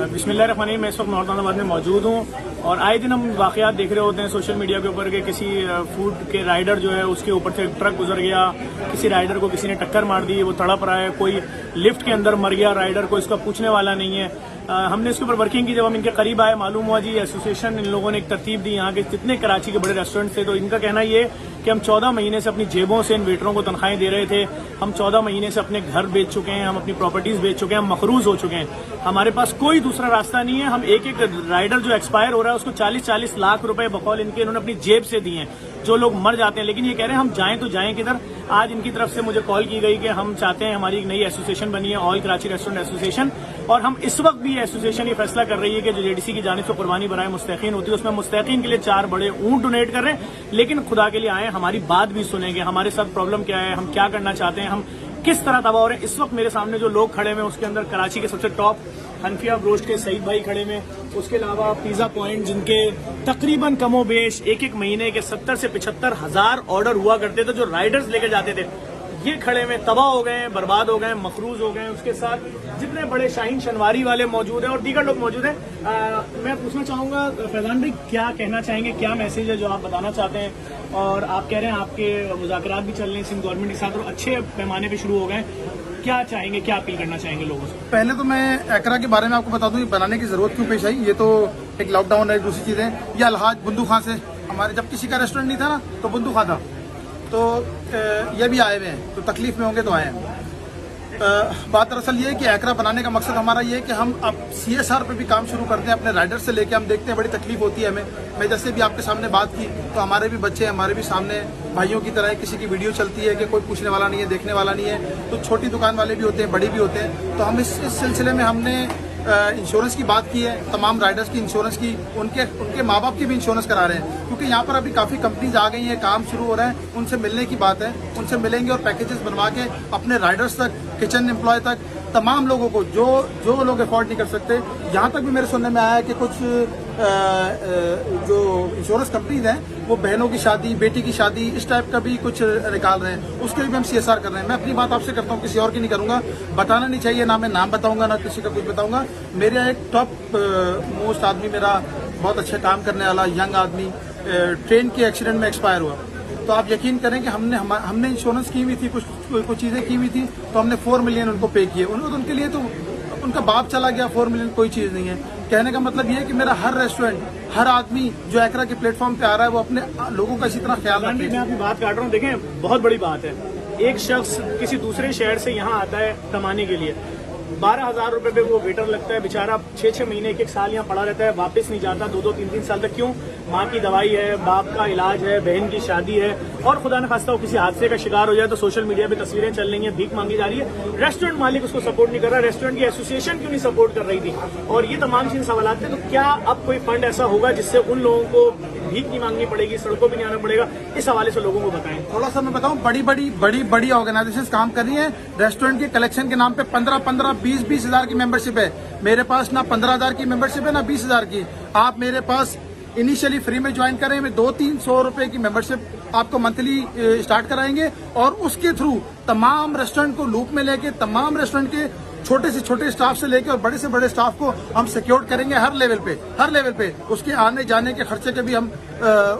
बिस्मिल्लाहिर्रहमानिर्रहीम। मैं इस वक्त नौरताबाद में मौजूद हूँ और आए दिन हम वाक़यात देख रहे होते हैं सोशल मीडिया के ऊपर कि किसी फूड के राइडर जो है उसके ऊपर से ट्रक गुजर गया, किसी राइडर को किसी ने टक्कर मार दी, वो तड़प रहा है, कोई लिफ्ट के अंदर मर गया राइडर, को इसका पूछने वाला नहीं है। हमने इसके ऊपर वर्किंग की, जब हम इनके करीब आए मालूम हुआ जी एसोसिएशन इन लोगों ने एक तरतीब दी यहाँ के जितने कराची के बड़े रेस्टोरेंट थे, तो इनका कहना ये कि हम 14 महीने से अपनी जेबों से इन वेटरों को तनख्वाहें दे रहे थे, हम 14 महीने से अपने घर बेच चुके हैं, हम अपनी प्रॉपर्टीज बेच चुके हैं, हम मखरूज हो चुके हैं, हमारे पास कोई दूसरा रास्ता नहीं है। हम एक एक राइडर जो एक्सपायर हो रहा है उसको 40-40 लाख रुपए बकौल इनके इन्होंने अपनी जेब से दिए हैं, जो लोग मर जाते हैं। लेकिन ये कह रहे हैं हम जाएं तो जाएं किधर। आज इनकी तरफ से मुझे कॉल की गई कि हम चाहते हैं, हमारी एक नई एसोसिएशन बनी है ऑल कराची रेस्टोरेंट एसोसिएशन, और हम इस वक्त भी एसोसिएशन ये फैसला कर रही है कि जो जेडीसी की जानिब से कुर्बानी बराए मुस्तकीन होती है उसमें मुस्तकीन के लिए 4 बड़े ऊंट डोनेट कर रहे हैं। लेकिन खुदा के लिए आए, हमारी बात भी सुनेंगे, हमारे साथ प्रॉब्लम क्या है, हम क्या करना चाहते हैं, हम किस तरह तबाह हो रहे हैं। इस वक्त मेरे सामने जो लोग खड़े हुए उसके अंदर कराची के सबसे टॉप हनफिया ब्रोस्ट के सईद भाई खड़े में, उसके अलावा पिज्जा पॉइंट जिनके तकरीबन कमोबेश एक महीने के 70 से 75 हजार ऑर्डर हुआ करते थे जो राइडर्स लेके जाते थे, ये खड़े में तबाह हो गए हैं, बर्बाद हो गए हैं, मखरूज हो गए हैं। उसके साथ जितने बड़े शाहीन शनवारी वाले मौजूद हैं और दीगर लोग मौजूद हैं। मैं पूछना चाहूंगा फैजान भाई, क्या कहना चाहेंगे, क्या मैसेज है जो आप बताना चाहते हैं? और आप कह रहे हैं आपके मुज़ाकरात भी चल रहे हैं सिंध गवर्नमेंट के साथ और अच्छे पैमाने पे शुरू हो गए, क्या चाहेंगे, क्या अपील करना चाहेंगे लोगों से? पहले तो मैं एकरा के बारे में आपको बता दूं, ये बनाने की जरूरत क्यों पेश आई। ये तो एक लॉकडाउन है, दूसरी चीजें, ये अलहाज बुंदू खां से, हमारे जब किसी का रेस्टोरेंट नहीं था ना तो बुंदू खां था, तो ये भी आए हुए हैं, तो तकलीफ में होंगे तो आए हैं। बात दरअसल ये है कि एकरा बनाने का मकसद हमारा ये है कि हम अब CSR पे भी काम शुरू करते हैं, अपने राइडर से लेके हम देखते हैं बड़ी तकलीफ होती है हमें। मैं जैसे भी आपके सामने बात की तो हमारे भी बच्चे, हमारे भी सामने भाइयों की तरह किसी की वीडियो चलती है कि कोई पूछने वाला नहीं है, देखने वाला नहीं है, तो छोटी दुकान वाले भी होते हैं, बड़ी भी होते हैं। तो हम इस सिलसिले में हमने इंश्योरेंस की बात की है, तमाम राइडर्स की इंश्योरेंस की, उनके माँ बाप की भी इंश्योरेंस करा रहे हैं, क्योंकि यहाँ पर अभी काफ़ी कंपनीज आ गई हैं, काम शुरू हो रहा है, उनसे मिलने की बात है, उनसे मिलेंगे और पैकेजेस बनवा के अपने राइडर्स तक, किचन एम्प्लॉय तक, तमाम लोगों को जो लोग अफोर्ड नहीं कर सकते। यहाँ तक भी मेरे सुनने में आया है कि कुछ जो इंश्योरेंस कंपनीज हैं वो बहनों की शादी, बेटी की शादी, इस टाइप का भी कुछ निकाल रहे हैं, उसके भी हम CSR कर रहे हैं। मैं अपनी बात आपसे करता हूँ, किसी और की नहीं करूंगा, बताना नहीं चाहिए, ना मैं नाम बताऊंगा ना किसी का कुछ बताऊंगा। मेरा एक टॉप मोस्ट आदमी, मेरा बहुत अच्छा काम करने वाला यंग आदमी ट्रेन के एक्सीडेंट में एक्सपायर हुआ, तो आप यकीन करें कि हमने इंश्योरेंस की हुई थी, कुछ चीजें की हुई थी, तो हमने 4 मिलियन उनको पे किए। उनके लिए तो उनका बाप चला गया, 4 मिलियन कोई चीज नहीं है। कहने का मतलब ये है कि मेरा हर रेस्टोरेंट, हर आदमी जो एकरा के प्लेटफॉर्म पे आ रहा है वो अपने लोगों का इसी तरह ख्याल रखे। मैं आपकी बात काट रहा हूँ, देखें बहुत बड़ी बात है, एक शख्स किसी दूसरे शहर से यहाँ आता है कमाने के लिए, 12,000 रुपए पे वो वेटर लगता है, बेचारा 6-6 महीने 1-1 साल यहाँ पड़ा रहता है, वापस नहीं जाता 2-2, 3-3 साल तक। क्यों? माँ की दवाई है, बाप का इलाज है, बहन की शादी है, और खुदा न खास्ता वो किसी हादसे का शिकार हो जाए तो सोशल मीडिया पे तस्वीरें चल रही हैं, भीख मांगी जा रही है, रेस्टोरेंट मालिक उसको सपोर्ट नहीं कर रहा, रेस्टोरेंट की एसोसिएशन क्यों नहीं सपोर्ट कर रही थी, और ये तमाम चीज सवाल थे। तो क्या अब कोई फंड ऐसा होगा जिससे उन लोगों को भीख नहीं मांगनी पड़ेगी, सड़कों पर नहीं आना पड़ेगा? इस हवाले से लोगों को बताएं। थोड़ा सा मैं बताऊं, बड़ी ऑर्गेनाइजेशन काम कर रही है रेस्टोरेंट के कलेक्शन के नाम पे। 15-15, 20-20 हजार की मेंबरशिप है। मेरे पास ना 15,000 की मेंबरशिप है ना 20,000 की। आप मेरे पास इनिशियली फ्री में ज्वाइन करें, में 200-300 रुपए की मेंबरशिप आपको मंथली स्टार्ट कराएंगे, और उसके थ्रू तमाम रेस्टोरेंट को लूप में लेके, तमाम रेस्टोरेंट के छोटे से छोटे स्टाफ से लेकर और बड़े से बड़े स्टाफ को हम सिक्योर करेंगे हर लेवल पे। उसके आने जाने के खर्चे के भी हम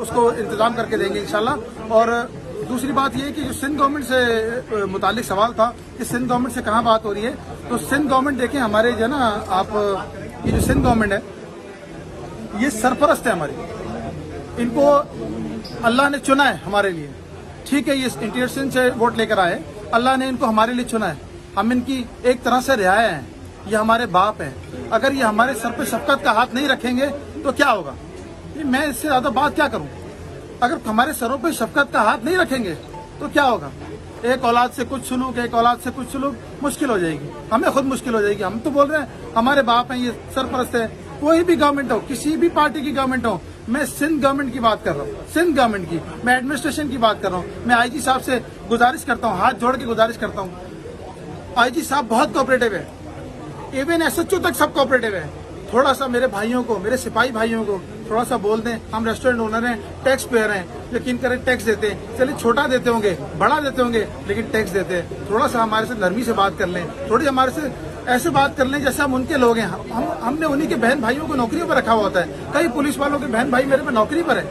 उसको इंतजाम करके देंगे इंशाल्लाह। और दूसरी बात यह कि जो सिंध गवर्नमेंट से मुतालिक सवाल था कि सिंध गवर्नमेंट से कहाँ बात हो रही है, तो सिंध गवर्नमेंट देखें हमारे जो है ना, आप ये जो सिंध गवर्नमेंट है ये सरपरस्त है हमारी, इनको अल्लाह ने चुना है हमारे लिए, ठीक है, ये इंटीरियर सिंध से वोट लेकर आए, अल्लाह ने इनको हमारे लिए चुना है, हम इनकी एक तरह से रियाया हैं, ये हमारे बाप हैं। अगर ये हमारे सर पे शफकत का हाथ नहीं रखेंगे तो क्या होगा? मैं इससे ज्यादा बात क्या करूं? अगर हमारे सरों पे शफकत का हाथ नहीं रखेंगे तो क्या होगा? एक औलाद से कुछ सुलूक, एक औलाद से कुछ सुलूक, मुश्किल हो जाएगी, हमें खुद मुश्किल हो जाएगी। हम तो बोल रहे हैं हमारे बाप हैं, ये सरपरस्त है, कोई भी गवर्नमेंट हो, किसी भी पार्टी की गवर्नमेंट हो। मैं सिंध गवर्नमेंट की बात कर रहा हूँ, सिंध गवर्नमेंट की, मैं एडमिनिस्ट्रेशन की बात कर रहा हूँ। मैं IG साहब से गुजारिश करता हूँ, हाथ जोड़ के गुजारिश करता हूँ, IG साहब बहुत कोऑपरेटिव है, इवन SHO तक सब कोऑपरेटिव है। थोड़ा सा मेरे भाइयों को, मेरे सिपाही भाइयों को थोड़ा सा बोल दें, हम रेस्टोरेंट ओनर हैं, टैक्स पेयर हैं, यकीन करें टैक्स देते हैं, चलिए छोटा देते होंगे, बड़ा देते होंगे, लेकिन टैक्स देते हैं। थोड़ा सा हमारे से नरमी से बात कर लें, थोड़ी हमारे से ऐसे बात कर लें जैसे हम उनके लोग हैं। हमने उन्हीं के बहन भाइयों को नौकरियों पर रखा हुआ होता है। कई पुलिस वालों के बहन भाई मेरे पे नौकरी पर है,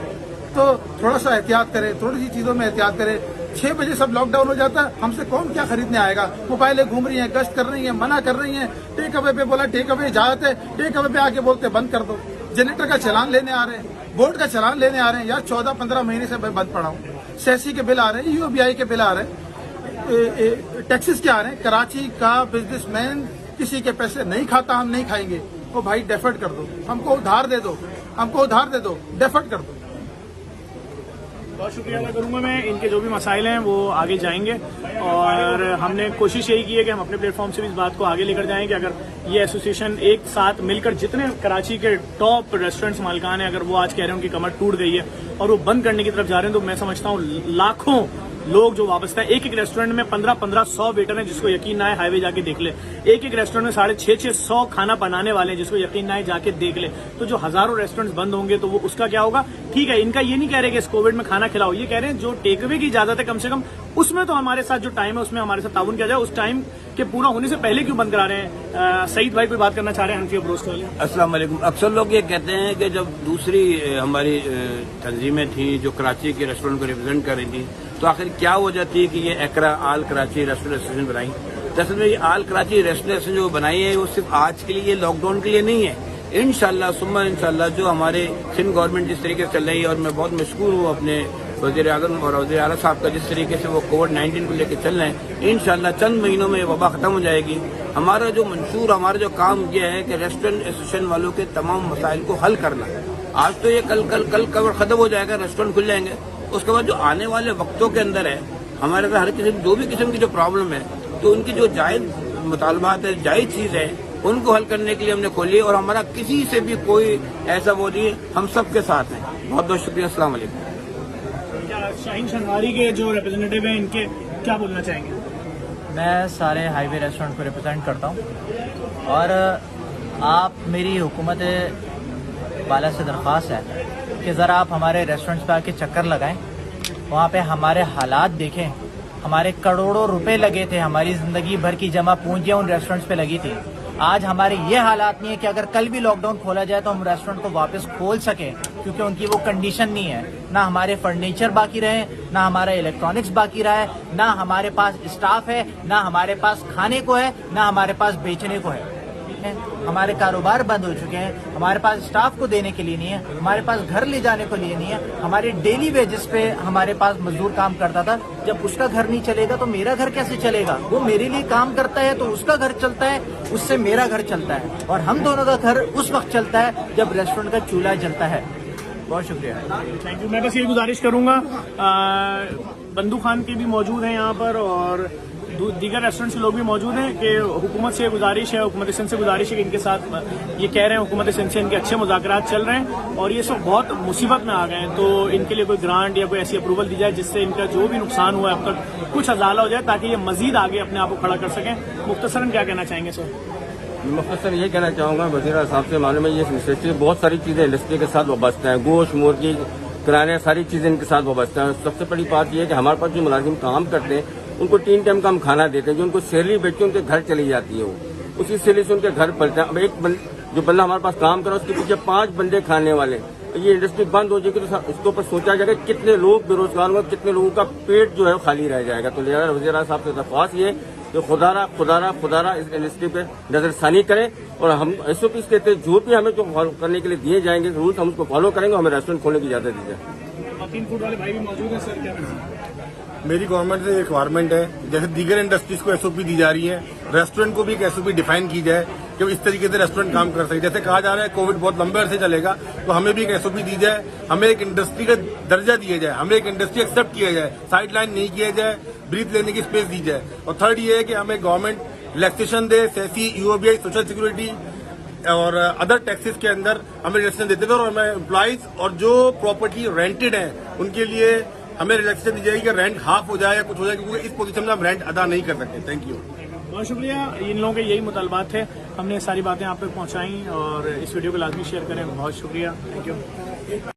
तो थोड़ा सा एहतियात करें, थोड़ी सी चीजों में एहतियात करें। 6 बजे सब लॉकडाउन हो जाता है, हमसे कौन क्या खरीदने आएगा। मोबाइलें घूम रही हैं, गश्त कर रही हैं, मना कर रही हैं। टेक अवे पे बोला टेक अवे इजाजत है, टेक अवे पे आके बोलते बंद कर दो। जनरेटर का चालान लेने आ रहे हैं, बोर्ड का चालान लेने आ रहे हैं। यार 14-15 महीने से मैं बंद पड़ा हूँ। सेसी के बिल आ रहे हैं, यूओबीआई के बिल आ रहे हैं, टैक्सेस क्या आ रहे हैं। कराची का बिजनेसमैन किसी के पैसे नहीं खाता, हम नहीं खाएंगे। ओ भाई डेफर्ड कर दो, हमको उधार दे दो, हमको उधार दे दो, डेफर्ड कर दो। बहुत शुक्रिया अदा करूंगा मैं। इनके जो भी मसाइल हैं वो आगे जाएंगे और हमने कोशिश यही की है कि हम अपने प्लेटफॉर्म से भी इस बात को आगे लेकर जाएं कि अगर ये एसोसिएशन एक साथ मिलकर जितने कराची के टॉप रेस्टोरेंट्स मालिकान हैं, अगर वो आज कह रहे हैं उनकी कमर टूट गई है और वो बंद करने की तरफ जा रहे हैं, तो मैं समझता हूँ लाखों लोग जो वाबस्ता है। एक एक रेस्टोरेंट में 1500 वेटर हैं, जिसको यकीन ना है हाईवे जाके देख ले। एक एक रेस्टोरेंट में 650 खाना बनाने वाले हैं, जिसको यकीन ना है जाके देख ले। तो जो हजारों रेस्टोरेंट्स बंद होंगे तो वो उसका क्या होगा। ठीक है, इनका ये नहीं कह रहे कि इस कोविड में खाना खिलाओ, ये कह रहे हैं जो टेक अवे की इजाजत है कम से कम उसमें तो हमारे साथ जो टाइम है उसमें हमारे साथ ताउन किया जाए। उस टाइम के पूरा होने से पहले क्यों बंद करा रहे हैं। सईद भाई कोई बात करना चाह रहे हैं हनफी अब्रोज वाले। अस्सलाम वालेकुम। अक्सर लोग ये कहते हैं कि जब दूसरी हमारी तंजीमें थी जो कराची के रेस्टोरेंट को रिप्रेजेंट कर रही थी, तो आखिर क्या वजह थी कि ये एकरा आल कराची रेस्टोरेंट एसोसिएशन बनाई। दरअसल में ये आल कराची रेस्टोरेंट एसोसिएशन जो बनाई है वो सिर्फ आज के लिए, ये लॉकडाउन के लिए नहीं है। इंशाल्लाह सुम्मा इंशाल्लाह जो हमारे सिंध गवर्नमेंट जिस तरीके से चल रही है, और मैं बहुत मशकूर हूँ अपने वज़ीर आज़म और वज़ीर आला साहब का जिस तरीके से वो कोविड-19 को लेकर चल रहे हैं। इंशाल्लाह चंद महीनों में वबा खत्म हो जाएगी। हमारा जो मंशूर, हमारा जो काम यह है कि रेस्टोरेंट एसोसिएशन वालों के तमाम मसाइल को हल करना। आज तो ये कल खत्म हो जाएगा, रेस्टोरेंट खुल जाएंगे। उसके बाद जो आने वाले वक्तों के अंदर है हमारे साथ हर किसी जो भी किस्म की जो प्रॉब्लम है, तो उनकी जो जायज मुतालबात है, जायज चीज है, उनको हल करने के लिए हमने खोली और हमारा किसी से भी कोई ऐसा वो नहीं है, हम सबके साथ हैं। बहुत बहुत शुक्रिया। अस्सलाम वालेकुम। शाहीन शनवारी के जो रिप्रेजेंटेटिव हैं इनके क्या बोलना चाहेंगे। मैं सारे हाईवे रेस्टोरेंट को रिप्रेजेंट करता हूँ और आप मेरी हुकूमत वाला से दरख्वास्त है कि ज़रा आप हमारे रेस्टोरेंट्स पे आके चक्कर लगाएं, वहाँ पे हमारे हालात देखें। हमारे करोड़ों रुपए लगे थे, हमारी जिंदगी भर की जमा पूंजियां उन रेस्टोरेंट्स पे लगी थी। आज हमारे ये हालात नहीं है कि अगर कल भी लॉकडाउन खोला जाए तो हम रेस्टोरेंट को वापस खोल सकें, क्योंकि उनकी वो कंडीशन नहीं है। ना हमारे फर्नीचर बाकी रहे, ना हमारा इलेक्ट्रॉनिक्स बाकी रहा है, ना हमारे पास स्टाफ है, ना हमारे पास खाने को है, ना हमारे पास बेचने को है। हमारे कारोबार बंद हो चुके हैं, हमारे पास स्टाफ को देने के लिए नहीं है, हमारे पास घर ले जाने को लिए नहीं है। हमारे डेली वेजेस पे हमारे पास मजदूर काम करता था, जब उसका घर नहीं चलेगा तो मेरा घर कैसे चलेगा। वो मेरे लिए काम करता है तो उसका घर चलता है, उससे मेरा घर चलता है, और हम दोनों का घर उस वक्त चलता है जब रेस्टोरेंट का चूल्हा जलता है। बहुत शुक्रिया, थैंक यू। मैं बस ये गुजारिश करूंगा, बंदू खान के भी मौजूद हैं यहाँ पर और दीगर रेस्टोरेंट से लोग भी मौजूद हैं कि हुकूमत से गुजारिश है, हुकूमत सिंध से गुजारिश है कि इनके साथ ये कह रहे हैं हुकूमत सिंध से इनके अच्छे मुज़ाकरात चल रहे हैं और ये सब बहुत मुसीबत में आ गए हैं, तो इनके लिए कोई ग्रांट या कोई ऐसी अप्रूवल दी जाए जिससे इनका जो भी नुकसान हुआ है अब तक कुछ अजाला हो जाए, ताकि ये मजीद आगे अपने आप को खड़ा कर सकें। मुख्तसरन क्या कहना चाहेंगे सर? मुख्तसर ये कहना चाहूँगा, वज़ीर साहब से मालूम है ये इंडस्ट्री बहुत सारी चीज़ें इंडस्ट्री के साथ वाबस्ता है, गोश्त मुर्गी किराने सारी चीज़ें इनके साथ वाबस्ता है। सबसे बड़ी बात यह है कि हमारे पास जो मुलाजिम काम करते हैं उनको 3 टाइम का हम खाना देते हैं, जो उनको सैलरी बेच के उनके घर चली जाती है, वो उसी सैलरी से उनके घर पलते हैं। अब जो बंदा हमारे पास काम कर रहा है उसके पीछे 5 बंदे खाने वाले, ये इंडस्ट्री बंद हो जाएगी तो इसके ऊपर सोचा जाएगा कितने लोग बेरोजगार होंगे, कितने लोगों का पेट जो है खाली रह जाएगा। तो लिहाजा वज़ीर साहब से दरख्वास्त ये जो खुदारा इस इंडस्ट्री पे नजरसानी करें और हम SOPs के तहत जो भी हमें जो फॉलो करने के लिए दिए जाएंगे रूल्स हम उसको फॉलो करेंगे, हमें रेस्टोरेंट खोलने की इजाजत दी जाए। 3 फूड वाले भाई भी मौजूद हैं सर, क्या मेरी गवर्नमेंट से रिक्वायरमेंट है, जैसे दीगर इंडस्ट्रीज को SOP दी जा रही है, रेस्टोरेंट को भी एक SOP डिफाइन की जाए कि इस तरीके से रेस्टोरेंट काम कर सके। जैसे कहा जा रहा है कोविड बहुत लंबे अरसे चलेगा, तो हमें भी एक SOP दी जाए, हमें एक इंडस्ट्री का दर्जा दिया जाए, हमें एक इंडस्ट्री एक्सेप्ट किया जाए, साइड लाइन नहीं किया जाए, ब्रीथ लेने की स्पेस दी जाए। और थर्ड ये है कि हमें गवर्नमेंट रिलैक्सेशन दे, सेसी, UOBI, सोशल सिक्योरिटी और अदर टैक्सेस के अंदर हमें रिलैक्सेशन देते थे, और हमें एम्प्लॉइज और जो प्रॉपर्टी रेंटेड है उनके लिए हमें रिलैक्सेशन दी जाएगी कि रेंट हाफ हो जाए या कुछ हो जाए, क्योंकि इस पोजीशन में हम रेंट अदा नहीं कर सकते। थैंक यू, बहुत शुक्रिया। इन लोगों के यही मुतालबात थे, हमने सारी बातें आप तक पहुंचाई और इस वीडियो को लाजमी शेयर करें। बहुत शुक्रिया, थैंक यू।